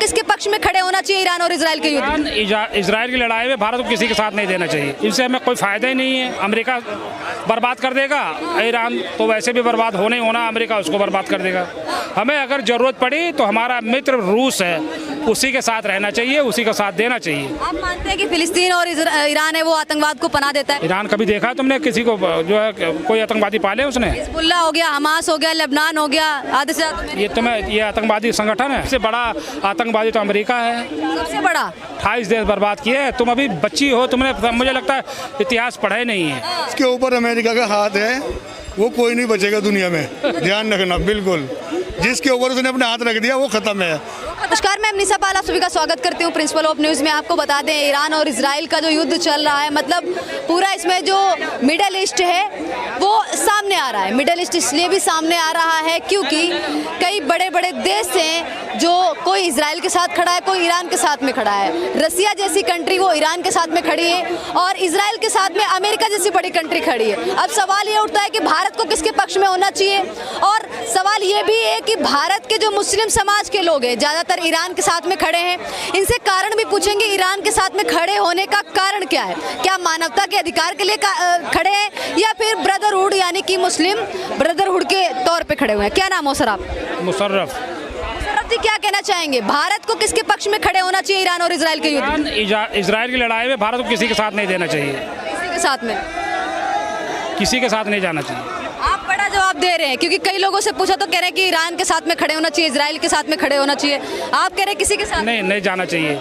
किसके पक्ष में खड़े होना चाहिए ईरान और इजराइल के युद्ध? इजराइल की लड़ाई में भारत को किसी के साथ नहीं देना चाहिए। इससे हमें कोई फायदा ही नहीं है। अमेरिका बर्बाद कर देगा, ईरान तो वैसे भी बर्बाद होने ही होना, अमेरिका उसको बर्बाद कर देगा। हमें अगर जरूरत पड़ी तो हमारा मित्र रूस है, उसी के साथ रहना चाहिए, उसी का साथ देना चाहिए। आप मानते हैं कि फिलिस्तीन और ईरान है वो आतंकवाद को पनाह देता है? ईरान कभी देखा तुमने किसी को जो है कोई आतंकवादी पाले उसने? हिजबुल्लाह हो गया, हमास हो गया, लेबनान हो गया, आधे से ज्यादा ये आतंकवादी संगठन है। सबसे बड़ा आतंकवादी तो अमेरिका है। सबसे बड़ा 28 देश बर्बाद किए। तुम अभी बच्ची हो, तुमने मुझे लगता है इतिहास पढ़ा नहीं है। इसके ऊपर अमेरिका का हाथ है, वो कोई नहीं बचेगा दुनिया में, ध्यान रखना। बिल्कुल जिसके ऊपर उसने अपने हाथ रख दिया वो खत्म है। नमस्कार, मैं निशा पाल आप सभी का स्वागत करती हूँ प्रिंसिपल ऑफ न्यूज़ में। आपको बता दें ईरान और इजराइल का जो युद्ध चल रहा है, मतलब पूरा इसमें जो मिडल ईस्ट है वो सामने आ रहा है। मिडल ईस्ट इसलिए भी सामने आ रहा है क्योंकि कई बड़े बड़े देश हैं जो कोई इजराइल के साथ खड़ा है, कोई ईरान के साथ में खड़ा है। रसिया जैसी कंट्री वो ईरान के साथ में खड़ी है और इजराइल के साथ में अमेरिका जैसी बड़ी कंट्री खड़ी है। अब सवाल ये उठता है कि भारत को किसके पक्ष में होना चाहिए, और सवाल ये भी है कि भारत के जो मुस्लिम समाज के लोग हैं ज़्यादातर ईरान के साथ में खड़े हैं। इनसे कारण भी पूछेंगे ईरान के साथ में खड़े होने का कारण क्या है। क्या मानवता के अधिकार के लिए खड़े हैं या फिर ब्रदरहुड यानी कि मुस्लिम ब्रदरहुड के तौर पे खड़े हुए हैं? क्या नाम हो सर आप? मुशर्रफ जी, क्या कहना चाहेंगे, भारत को किसके पक्ष में खड़े होना चाहिए ईरान और इजराइल के युद्ध? इजराइल की लड़ाई में भारत को किसी के साथ नहीं देना चाहिए। किसी के साथ में? किसी के साथ नहीं जाना चाहिए। आप बड़ा जवाब दे रहे हैं क्योंकि कई लोगों से पूछा तो कह रहे हैं कि ईरान के साथ में खड़े होना चाहिए, इजराइल के साथ में खड़े होना चाहिए। आप कह रहे हैं किसी के साथ नहीं जाना चाहिए।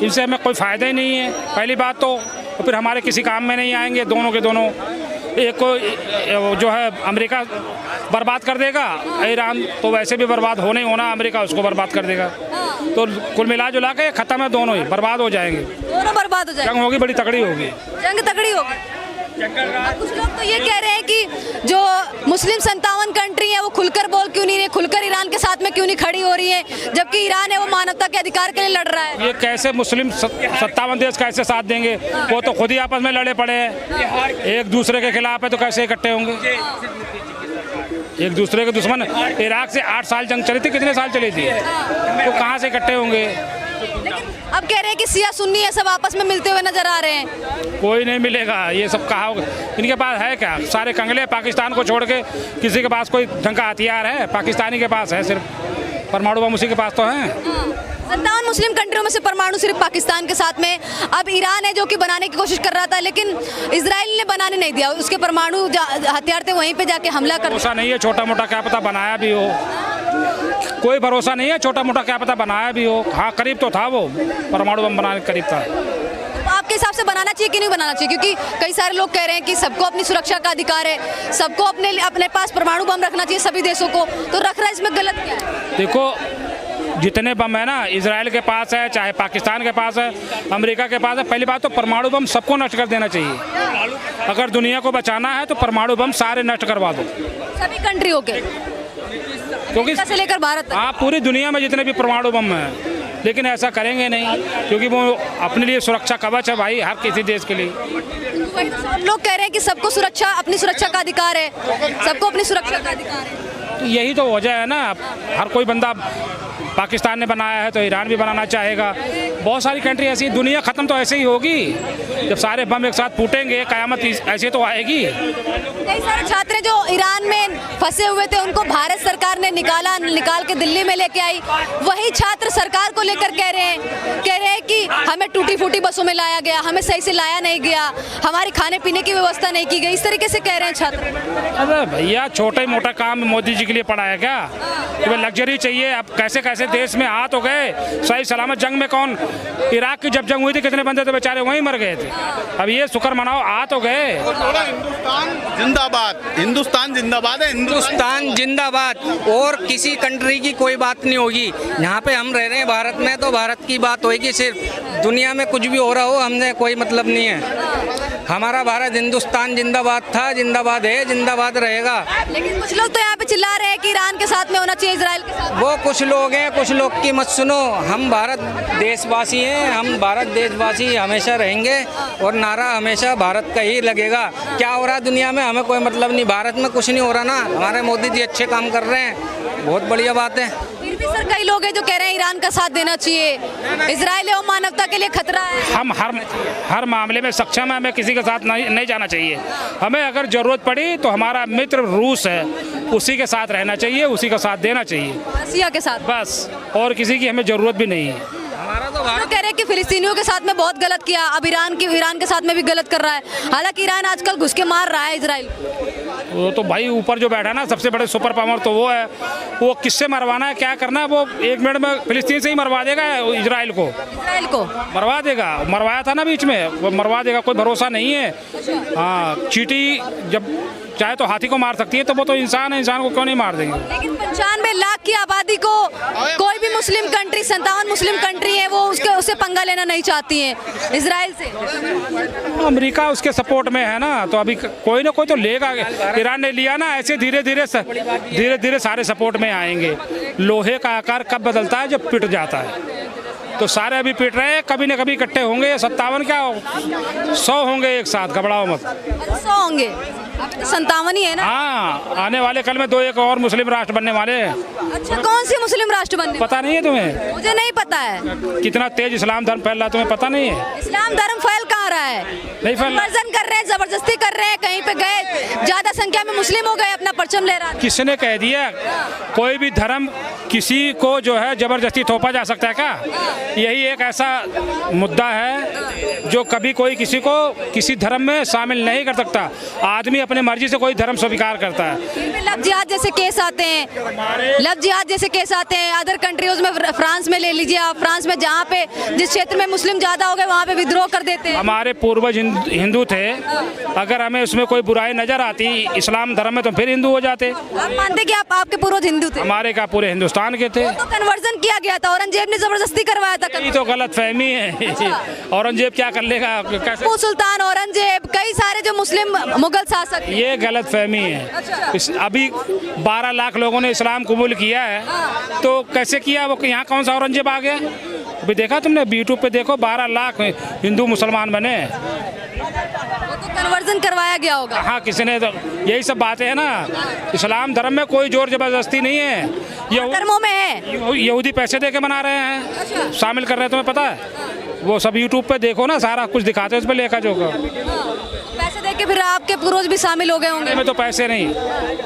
इनसे हमें कोई फायदा ही नहीं है, पहली बात तो फिर हमारे किसी काम में नहीं आएंगे दोनों के दोनों। एक को जो है अमेरिका बर्बाद कर देगा, ईरान तो वैसे भी बर्बाद होने ही होना, अमेरिका उसको बर्बाद कर देगा। तो कुल मिला जुला के खत्म है, दोनों ही बर्बाद हो जाएंगे। दोनों बर्बाद हो जाएंगे। जंग होगी, बड़ी तगड़ी होगी। जंग तगड़ी होगी। कुछ लोग तो ये कह रहे हैं कि जो मुस्लिम 57 कंट्री है वो खुलकर बोल क्यों नहीं रही, खुलकर ईरान के साथ में क्यों नहीं खड़ी हो रही है, जबकि ईरान है वो मानवता के अधिकार के लिए लड़ रहा है। ये कैसे मुस्लिम 57 देश कैसे साथ देंगे? वो तो खुद ही आपस में लड़े पड़े हैं, एक दूसरे के खिलाफ है, तो कैसे इकट्ठे होंगे? एक दूसरे के दुश्मन। इराक से 8 साल जंग चली थी, कितने साल चली थी, तो कहाँ से इकट्ठे होंगे? अब कह रहे हैं कि सिया सुन्नी है सब आपस में मिलते हुए नजर आ रहे हैं। कोई नहीं मिलेगा, ये सब कहा होगा। इनके पास है क्या? सारे कंगले। पाकिस्तान को छोड़ के किसी के पास कोई ढंग का हथियार है? पाकिस्तानी के पास है सिर्फ परमाणु बम, उसी के पास तो है। 57 मुस्लिम कंट्रियों में से परमाणु सिर्फ पाकिस्तान के साथ में। अब ईरान है जो कि बनाने की कोशिश कर रहा था, लेकिन इजराइल ने बनाने नहीं दिया। उसके परमाणु हथियार थे, वहीं पे जाके हमला कर। भरोसा नहीं है, छोटा मोटा क्या पता बनाया भी हो, कोई भरोसा नहीं है, छोटा मोटा क्या पता बनाया भी हो। हाँ, करीब तो था, वो परमाणु बम बनाने करीब था। तो आपके हिसाब से बनाना चाहिए कि नहीं बनाना चाहिए? क्योंकि कई सारे लोग कह रहे हैं कि सबको अपनी सुरक्षा का अधिकार है, सबको अपने पास परमाणु बम रखना चाहिए सभी देशों को, तो रख रहा है, इसमें गलत क्या है? देखो, जितने बम है ना, इजराइल के पास है, चाहे पाकिस्तान के पास है, अमेरिका के पास है। पहली बात तो परमाणु बम सबको नष्ट कर देना चाहिए। अगर दुनिया को बचाना है तो परमाणु बम सारे नष्ट करवा दो, सभी कंट्रियों के, क्योंकि से लेकर भारत तक। हाँ, पूरी दुनिया में जितने भी परमाणु बम हैं। लेकिन ऐसा करेंगे नहीं, क्योंकि वो अपने लिए सुरक्षा कवच है भाई, हर किसी देश के लिए। लोग कह रहे हैं कि सबको सुरक्षा, अपनी सुरक्षा का अधिकार है, सबको अपनी सुरक्षा का अधिकार है। तो यही तो वजह है ना, हर कोई बंदा, पाकिस्तान ने बनाया है तो ईरान भी बनाना चाहेगा। बहुत सारी कंट्री ऐसी, दुनिया ख़त्म तो ऐसे ही होगी जब सारे बम एक साथ फूटेंगे, क़यामत ऐसे तो आएगी। कई सारे छात्र जो ईरान में फंसे हुए थे उनको भारत सरकार ने निकाल के दिल्ली में लेके आई। वही छात्र सरकार को लेकर कह रहे हैं कि हमें टूटी फूटी बसों में लाया गया, हमें सही से लाया नहीं गया, हमारी खाने पीने की व्यवस्था नहीं की गई। इस तरीके से कह रहे हैं छात्र। अरे भैया, छोटा मोटा काम मोदी जी के लिए पड़ा है क्या? तुम्हें लग्जरी चाहिए? अब कैसे कैसे देश में आ तो गए, सही सलामत। जंग में कौन, इराक की जब जंग हुई थी कितने बंदे तो बेचारे वहीं मर गए थे। अब ये शुक्र मनाओ, आ तो गए। हिंदुस्तान जिंदाबाद, हिंदुस्तान जिंदाबाद है, हिंदुस्तान जिंदाबाद। और किसी कंट्री की कोई बात नहीं होगी। यहाँ पे हम रह रहे हैं भारत में, तो भारत की बात होगी सिर्फ। दुनिया में कुछ भी हो रहा हो, हमने कोई मतलब नहीं है। हमारा भारत हिंदुस्तान जिंदाबाद था, जिंदाबाद है, जिंदाबाद रहेगा। लेकिन कुछ लोग तो यहाँ पे चिल्ला रहे हैं कि ईरान के साथ में होना चाहिए, इजराइल के साथ। वो कुछ लोग हैं, कुछ लोग की मत सुनो। हम भारत देशवासी हैं, हम भारत देशवासी हमेशा रहेंगे और नारा हमेशा भारत का ही लगेगा। क्या हो रहा है दुनिया में हमें कोई मतलब नहीं, भारत में कुछ नहीं हो रहा ना। हमारे मोदी जी अच्छे काम कर रहे हैं, बहुत बढ़िया बात है। फिर भी सर कई लोग हैं जो कह रहे हैं ईरान का साथ देना चाहिए, इजराइल और मानवता के लिए खतरा है। हम हर मामले में सक्षम है, हमें किसी के साथ नहीं जाना चाहिए। हमें अगर ज़रूरत पड़ी तो हमारा मित्र रूस है, उसी के साथ रहना चाहिए, उसी का साथ देना चाहिए, रसिया के साथ बस, और किसी की हमें ज़रूरत भी नहीं है। तो कह रहे हैं कि फिलिस्तीनियों के साथ में बहुत गलत किया, अब ईरान के साथ में भी गलत कर रहा है। हालांकि ईरान आजकल घुस के मार रहा है इजराइल। वो तो भाई ऊपर जो बैठा ना सबसे बड़े सुपर पावर तो वो है, वो किससे मरवाना है क्या करना है वो 1 मिनट में फिलिस्तीन से ही मरवा देगा इजराइल को मरवा देगा। मरवाया था ना बीच में, वो मरवा देगा, कोई भरोसा नहीं है। हाँ, चींटी जब चाहे तो हाथी को मार सकती है, तो वो तो इंसान है, इंसान को क्यों नहीं मार देंगे। लेकिन 95 लाख की आबादी को कोई भी मुस्लिम कंट्री, 57 मुस्लिम कंट्री है, वो उससे पंगा लेना नहीं चाहती है इजराइल से। अमेरिका उसके सपोर्ट में है ना, तो अभी कोई ना कोई तो लेगा। ईरान ने लिया ना, ऐसे धीरे धीरे सारे सपोर्ट में आएंगे। लोहे का आकार कब बदलता है, जब पिट जाता है। तो सारे अभी पिट रहे हैं, कभी न कभी इकट्ठे होंगे। 57 क्या 100 होंगे एक साथ, घबराओ मत। 100 होंगे, 57 ही है ना। हाँ, आने वाले कल में 2 एक और मुस्लिम राष्ट्र बनने वाले हैं। अच्छा, कौन सी मुस्लिम राष्ट्र बनने? पता नहीं है तुम्हें? मुझे नहीं पता है। कितना तेज इस्लाम धर्म फैल रहा है, तुम्हें पता नहीं है? इस्लाम धर्म फैल कहाँ रहा है? नहीं फैल रहा। कन्वर्जन कर रहे हैं, जबरदस्ती कर रहे हैं, कहीं पे गए ज्यादा संख्या में मुस्लिम हो गए, अपना परचम ले रहा। किसने कह दिया कोई भी धर्म किसी को जो है जबरदस्ती थोपा जा सकता है क्या? यही एक ऐसा मुद्दा है जो कभी कोई किसी को किसी धर्म में शामिल नहीं कर सकता। आदमी अपने मर्जी से कोई धर्म स्वीकार करता है। लव जिहाद जैसे केस आते हैं, लव जिहाद जैसे केस आते हैं अदर कंट्रीज में। फ्रांस में ले लीजिए आप, फ्रांस में जहाँ पे जिस क्षेत्र में मुस्लिम ज्यादा हो गए वहाँ पे विद्रोह कर देते हैं। हमारे पूर्वज हिंदू थे, अगर हमें उसमें कोई बुराई नजर आती इस्लाम धर्म में, तो फिर हिंदू हो जाते। आप मानते कि आपके पूर्वज हिंदू थे? हमारे क्या पूरे हिंदुस्तान के थे। तो कन्वर्जन किया गया था, औरंगजेब ने जबरदस्ती करवाया था। ये तो गलत फहमी है। औरंगजेब क्या कर लेगा, कैसे? टीपू सुल्तान, औरंगजेब, कई सारे जो मुस्लिम मुगल शासक, ये गलत फहमी है। अभी 12 लाख लोगों ने इस्लाम कबूल किया है, तो कैसे किया? वो यहाँ कौन सा औरंगजेब आ गया? अभी देखा तुमने यूट्यूब पे देखो, 12 लाख हिंदू मुसलमान बने। तो कन्वर्जन करवाया गया होगा। हाँ, किसी ने तो यही सब बातें हैं ना। इस्लाम धर्म में कोई जोर जबरदस्ती नहीं है। धर्मों में है, यहूदी पैसे दे के बना रहे हैं, शामिल कर रहे हैं, तुम्हें पता है? वो सब यूट्यूब पे देखो ना, सारा कुछ दिखाते हैं उस पर लेखा जोखा। पैसे दे के फिर आपके पूर्वज भी शामिल हो गए होंगे। में तो पैसे नहीं,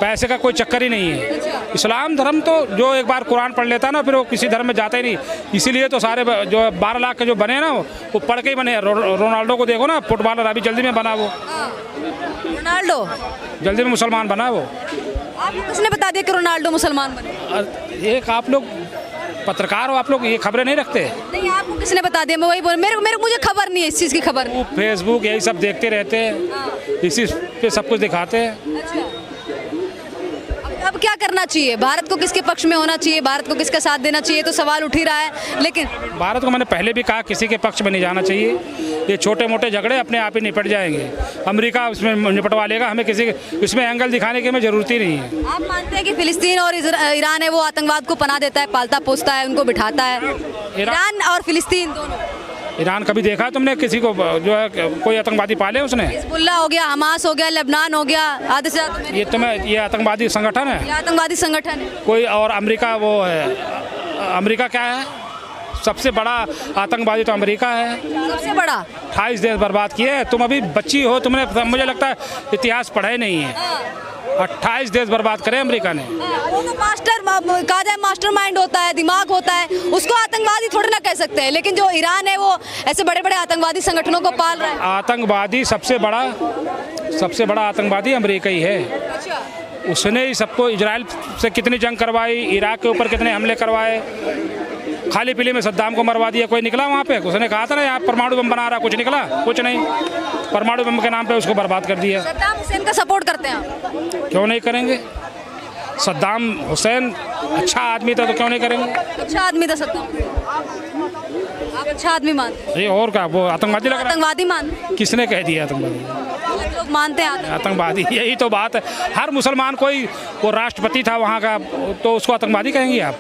पैसे का कोई चक्कर ही नहीं है। इस्लाम धर्म तो जो एक बार कुरान पढ़ लेता है ना, फिर वो किसी धर्म में जाता ही नहीं। इसीलिए तो सारे जो 12 लाख के जो बने ना, वो पढ़ के ही बने। रोनाल्डो को देखो ना, फुटबॉलर, अभी जल्दी में बना वो। रोनाल्डो जल्दी में मुसलमान बना वो। आपको किसने बता दिया कि रोनाल्डो मुसलमान बने? एक आप लोग पत्रकार हो, आप लोग ये खबरें नहीं रखते? नहीं, आपको किसने बता दिया? मैं वही बोल, मुझे खबर नहीं है इस चीज़ की खबर। फेसबुक यही सब देखते रहते हैं, इसी पे सब कुछ दिखाते हैं। अब क्या करना चाहिए? भारत को किसके पक्ष में होना चाहिए? भारत को किसका साथ देना चाहिए? तो सवाल उठ ही रहा है। लेकिन भारत को मैंने पहले भी कहा, किसी के पक्ष में नहीं जाना चाहिए। ये छोटे मोटे झगड़े अपने आप ही निपट जाएंगे। अमेरिका उसमें निपटवा लेगा, हमें किसी इसमें एंगल दिखाने की हमें ज़रूरत ही नहीं है। आप मानते हैं कि फिलिस्तीन और ईरान है वो आतंकवाद को पनाह देता है, पालता पोसता है, उनको बिठाता है? ईरान और फिलिस्तीन दोनों। ईरान कभी देखा तुमने किसी को जो है कोई आतंकवादी पाले उसने? हिजबुल्लाह हो गया, हमास हो गया, लेबनान हो गया, आधे से ज़्यादा। ये आतंकवादी संगठन है, ये आतंकवादी संगठन है कोई। और अमेरिका वो है, अमेरिका क्या है? सबसे बड़ा आतंकवादी तो अमेरिका है। सबसे बड़ा 28 देश बर्बाद किए। तुम अभी बच्ची हो, तुमने मुझे लगता है इतिहास पढ़ा ही नहीं है। 28 देश बर्बाद करे अमेरिका ने। वो तो मास्टरमाइंड होता है, दिमाग होता है, उसको आतंकवादी थोड़ी ना कह सकते हैं। लेकिन जो ईरान है वो ऐसे बड़े बड़े आतंकवादी संगठनों को पाल रहा है। आतंकवादी सबसे बड़ा आतंकवादी अमेरिका ही है। उसने ही सबको, इजराइल से कितनी जंग करवाई, इराक के ऊपर कितने हमले करवाए, खाली पीली में सद्दाम को मरवा दिया। कोई निकला वहाँ पे? उसने कहा था ना यहाँ परमाणु बम बना रहा, कुछ निकला? कुछ नहीं। परमाणु बम के नाम पे उसको बर्बाद कर दिया। सद्दाम हुसैन का सपोर्ट करते हैं आप? क्यों नहीं करेंगे? सद्दाम हुसैन अच्छा आदमी था, तो क्यों नहीं करेंगे? अच्छा आदमी था सद्दाम, आप अच्छा आदमी मानते हैं? ये और क्या, वो आतंकवादी लग रहा है? आतंकवादी मानते? किसने कह दिया आतंकवादी? लोग मानते हैं आतंकवादी। यही तो बात है। हर मुसलमान, कोई वो राष्ट्रपति था वहाँ का, तो उसको आतंकवादी कहेंगे आप?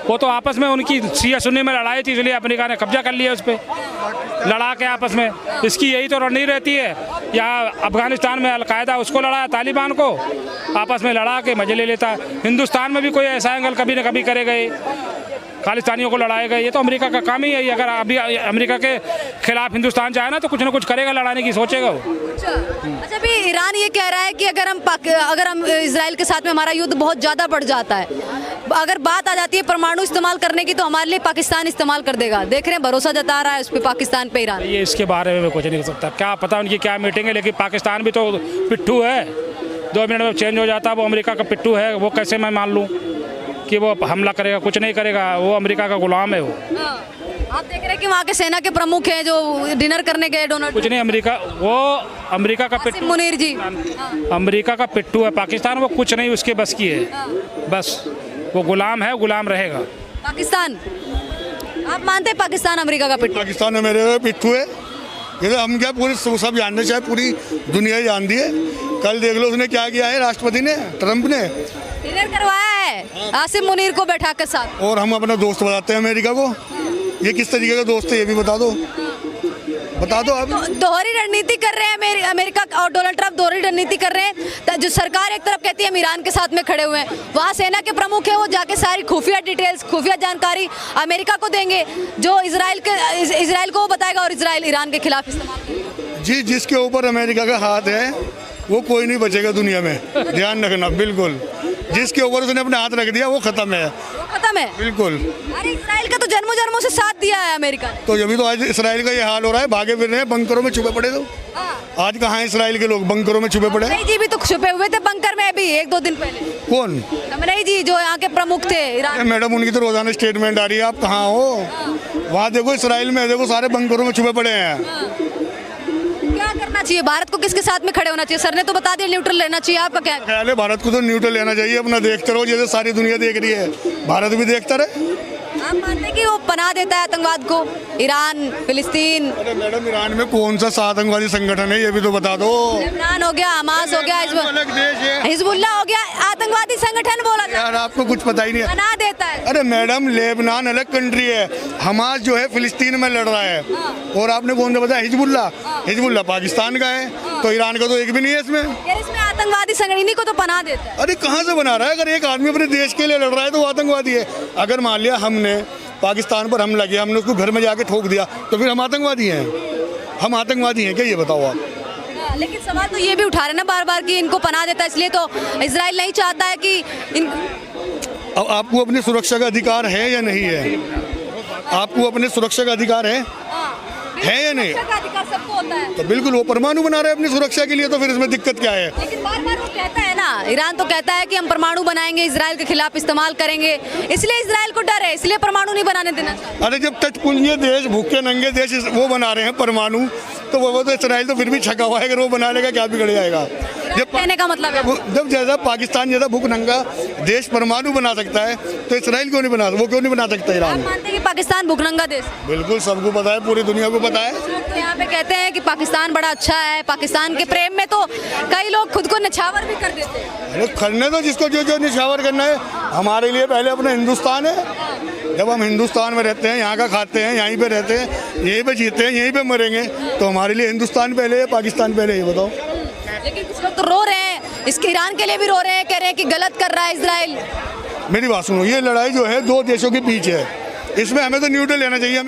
वो तो आपस में उनकी शिया सुन्नी में लड़ाई थी, इसलिए अमेरिका ने कब्जा कर लिया उस पर, लड़ा के आपस में। इसकी यही तो रणनीति रहती है। या अफगानिस्तान में अलकायदा उसको लड़ाया, तालिबान को, आपस में लड़ा के मजे ले लेता है। हिंदुस्तान में भी कोई ऐसा एंगल कभी न कभी करेगा, ये खालिस्तानियों को लड़ाएगा। ये तो अमेरिका का काम ही है। अगर अभी अमेरिका के खिलाफ हिंदुस्तान चाहे ना तो कुछ ना कुछ करेगा, लड़ाने की सोचेगा वो। अच्छा अभी ईरान ये कह रहा है कि अगर हम इजराइल के साथ में हमारा युद्ध बहुत ज़्यादा बढ़ जाता है, अगर बात आ जाती है परमाणु इस्तेमाल करने की, तो हमारे लिए पाकिस्तान इस्तेमाल कर देगा। देख रहे हैं भरोसा जता रहा है उस पर पाकिस्तान पे ईरान। ये इसके बारे में मैं कुछ नहीं कर सकता, क्या पता उनकी क्या मीटिंग है। लेकिन पाकिस्तान भी तो पिट्ठू है, 2 मिनट में चेंज हो जाता है। वो अमेरिका का पिट्ठू है, वो कैसे मैं मान लूँ कि वो हमला करेगा? कुछ नहीं करेगा, वो अमेरिका का गुलाम है वो। आप देख रहे हैं कि वहाँ के सेना के प्रमुख हैं जो डिनर करने गए डोनाल्ड कुछ नहीं, वो अमेरिका का आसिम मुनीर जी। अमेरिका का पिट्ठू है। पाकिस्तान वो कुछ नहीं उसके बस की है, बस वो गुलाम है, गुलाम रहेगा। पाकिस्तान, आप मानते हैं पाकिस्तान अमेरिका का पिट्ठू? पाकिस्तान में मेरे पिट्ठू है। ये तो हम क्या पूरी सब जानने चाहे, पूरी दुनिया जानती है। कल देख लो उसने क्या किया है, राष्ट्रपति ने, ट्रंप ने डिनर करवाया है आसिम मुनीर को बैठा कर साथ। और हम अपना दोस्त बताते हैं अमेरिका को। ये किस तरीके का दोस्त है ये भी बता दो, बता दो आप। दोहरी रणनीति कर रहे हैं अमेरिका और डोनाल्ड ट्रंप, दोहरी रणनीति कर रहे हैं। जो सरकार एक तरफ कहती है हम ईरान के साथ में खड़े हुए हैं, वहाँ सेना के प्रमुख है वो जाके सारी खुफिया डिटेल्स, खुफिया जानकारी अमेरिका को देंगे, जो इजराइल को वो बताएगा और इजराइल ईरान के खिलाफ इस्तेमाल करेगा। जी, जिसके ऊपर अमेरिका का हाथ है वो कोई नहीं बचेगा दुनिया में, ध्यान रखना। बिल्कुल, जिसके ऊपर उसने अपना हाथ रख दिया वो खत्म है, वो खत्म है बिल्कुल। अरे इजराइल का तो जन्मों जन्मों से साथ दिया है अमेरिका ने। तो जब भी तो आज इसराइल का ये हाल हो रहा है, भागे फिर रहे हैं, बंकरों में छुपे पड़े। तो आज कहाँ है इसराइल के लोग? बंकरों में छुपे पड़े। नहीं जी भी तो छुपे हुए थे बंकर में अभी 1-2 दिन पहले। कौन? नहीं जी, जो यहाँ के प्रमुख थे ईरान। मैडम उनकी तो रोजाना स्टेटमेंट आ रही है, आप कहाँ हो? वहाँ देखो इसराइल में, देखो सारे बंकरों में छुपे पड़े हैं। क्या करना चाहिए भारत को, किसके साथ में खड़े होना चाहिए? सर ने तो बता दिया न्यूट्रल रहना चाहिए, आपका क्या ख्याल है? भारत को तो न्यूट्रल लेना चाहिए, अपना देखते रहो जैसे सारी दुनिया देख रही है, भारत भी देखता रहे। आप मानते हैं कि वो पनाह देता है आतंकवाद को, ईरान, फिलिस्तीन? अरे मैडम, ईरान में कौन सा आतंकवादी संगठन है ये भी तो बता दो। लेबनान हो गया, हमास हो गया, अलग देश है, हिजबुल्लाह हो गया, आतंकवादी संगठन बोला जाता यार आपको कुछ पता ही नहीं है। पनाह देता है। अरे मैडम, लेबनान अलग कंट्री है, हमास जो है फिलिस्तीन में लड़ रहा है। और आपने कौन सा बताया? हिजबुल्लाह पाकिस्तान का है, तो ईरान का तो एक भी नहीं है इसमें। यार इसमें आतंकवादी संगठन, इन्हीं को तो पनाह देता है। अरे कहाँ से बना रहा है? अगर एक आदमी अपने देश के लिए लड़ रहा है तो वो आतंकवादी है। अगर मान लिया हमने पाकिस्तान पर हमला किया, हमने उसको घर में जाके ठोक दिया, तो फिर हम आतंकवादी हैं? हम आतंकवादी हैं क्या? ये बताओ आप। लेकिन सवाल तो ये भी उठा रहे ना बार बार कि इनको पनाह देता है, इसलिए तो इजराइल नहीं चाहता है कि अब आपको अपनी सुरक्षा का अधिकार है या नहीं है? आपको अपने सुरक्षा का अधिकार है या नहीं? सुरक्षा का अधिकार सबको होता है। तो बिल्कुल वो परमाणु बना रहे हैं अपनी सुरक्षा के लिए, तो फिर इसमें दिक्कत क्या है? लेकिन बार बार वो कहता है ना, ईरान तो कहता है कि हम परमाणु बनाएंगे, इजराइल के खिलाफ इस्तेमाल करेंगे, इसलिए इजराइल को डर है, इसलिए परमाणु नहीं बनाने देना चाहता। अरे जब तटपुंजीय देश, भूखे नंगे देश वो बना रहे हैं परमाणु, तो वो तो इसराइल तो फिर भी छका हुआ है। अगर वो बना लेगा क्या बिगड़ जाएगा? जब कहने का मतलब है जब जैसा पाकिस्तान जैसा भूख नंगा देश परमाणु बना सकता है, तो इसराइल क्यों नहीं बना? वो क्यों नहीं बना सकता ईरान? आप मानते हैं कि पाकिस्तान भूखनंगा देश? बिल्कुल, सबको पता है, पूरी दुनिया को पता है। तो यहाँ पे कहते हैं कि पाकिस्तान बड़ा अच्छा है, पाकिस्तान के प्रेम में तो कई लोग खुद को निछावर भी कर देते हैं। अरे करने दो जिसको जो जो निछावर करना है। हमारे लिए पहले अपना हिंदुस्तान है। जब हम हिंदुस्तान में रहते हैं, यहाँ का खाते हैं, यहीं पे रहते हैं, यहीं पे जीते हैं, यहीं पे मरेंगे, तो हमारे लिए हिंदुस्तान पहले है, पाकिस्तान पहले? ये बताओ। लेकिन कुछ लोग तो रो रहे हैं, इसके ईरान के लिए भी रो रहे हैं, कह रहे हैं कि गलत कर रहा है इजराइल। मेरी बात सुनो, ये लड़ाई जो है 2 देशों के बीच है, इसमें हमें तो न्यूट्रल लेना चाहिए।